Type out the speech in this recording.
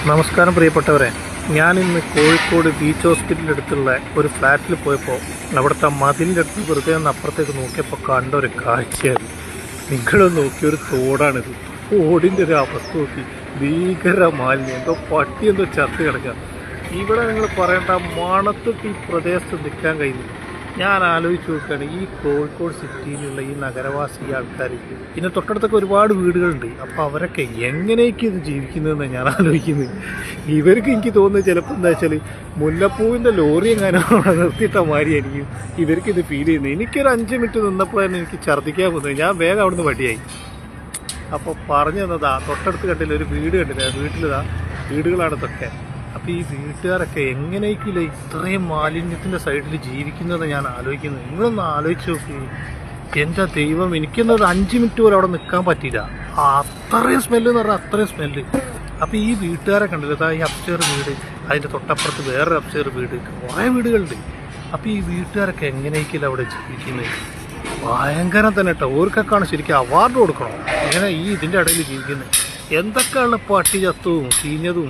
നമസ്കാരം പ്രിയപ്പെട്ടവരെ, ഞാനിന്ന് കോഴിക്കോട് ബീച്ച് ഹോസ്പിറ്റലിൻ്റെ അടുത്തുള്ള ഒരു ഫ്ലാറ്റിൽ പോയപ്പോൾ അവിടുത്തെ മതിലിൻ്റെ അടുത്ത് വെറുതെ ഒന്ന് അപ്പുറത്തേക്ക് നോക്കിയപ്പോൾ കണ്ട ഒരു കാഴ്ചയാണ്. നിങ്ങളൊന്ന് നോക്കിയൊരു തോടാണിത്. തോടിൻ്റെ ഒരു അവസ്ഥ നോക്കി, ഭീകര മാലിന്യം, എന്തോ പട്ടി എന്തോ ചത്ത് കിടക്കുക. ഇവിടെ നിങ്ങൾ പറയേണ്ട മണത്തിട്ട് ഈ പ്രദേശത്ത് നിൽക്കാൻ കഴിയുന്നു. ഞാൻ ആലോചിച്ച് നോക്കുകയാണ്, ഈ കോഴിക്കോട് സിറ്റിയിലുള്ള ഈ നഗരവാസി ആൾക്കാർ, പിന്നെ തൊട്ടടുത്തൊക്കെ ഒരുപാട് വീടുകളുണ്ട്. അപ്പോൾ അവരൊക്കെ എങ്ങനെയൊക്കെ ഇത് ജീവിക്കുന്നതെന്ന് ഞാൻ ആലോചിക്കുന്നത്. ഇവർക്ക് എനിക്ക് തോന്നുന്നത് ചിലപ്പോൾ എന്താ വെച്ചാൽ മുല്ലപ്പൂവിൻ്റെ ലോറി എങ്ങാനും നിർത്തിയിട്ട മാതിരിയായിരിക്കും ഇവർക്കിത് ഫീൽ ചെയ്യുന്നത്. എനിക്കൊരു 5 മിനിറ്റ് നിന്നപ്പോഴാണ് എനിക്ക് ഛർദ്ദിക്കാൻ പോകുന്നത്. ഞാൻ വേഗം അവിടുന്ന് വടിയായി. അപ്പോൾ പറഞ്ഞു തന്നതാ, തൊട്ടടുത്ത് കണ്ടില്ല ഒരു വീട് കണ്ടില്ല, വീട്ടിലിതാ വീടുകളാണ് ഇതൊക്കെ. അപ്പോൾ ഈ വീട്ടുകാരൊക്കെ എങ്ങനെയൊക്കെയില്ല ഇത്രയും മാലിന്യത്തിൻ്റെ സൈഡിൽ ജീവിക്കുന്നതെന്ന് ഞാൻ ആലോചിക്കുന്നത്. നിങ്ങളൊന്ന് ആലോചിച്ച് നോക്കി. എൻ്റെ ദൈവം, എനിക്കൊന്നൊരു 5 മിനിറ്റ് പോലും അവിടെ നിൽക്കാൻ പറ്റിയില്ല. അത്രയും സ്മെല്ല് എന്ന് പറഞ്ഞാൽ അത്രയും സ്മെല്ല്. അപ്പോൾ ഈ വീട്ടുകാരെ കണ്ടില്ല, അതാ ഈ അപ്സ്റ്റെയർ വീട്, അതിൻ്റെ തൊട്ടപ്പുറത്ത് വേറൊരു അപ്സ്റ്റെയർ വീട്, കുറേ വീടുകളുണ്ട്. അപ്പോൾ ഈ വീട്ടുകാരൊക്കെ എങ്ങനെയൊക്കെയില്ല അവിടെ ജീവിക്കുന്നത്. ഭയങ്കരം തന്നെ കേട്ടോ. ഓർക്കൊക്കെയാണ് ശരിക്കും അവാർഡ് കൊടുക്കണം. ഇങ്ങനെ ഈ ഇതിൻ്റെ ഇടയിൽ ജീവിക്കുന്നത്. എന്തൊക്കെയാണ് പട്ടി ചത്തവും ചീഞ്ഞതും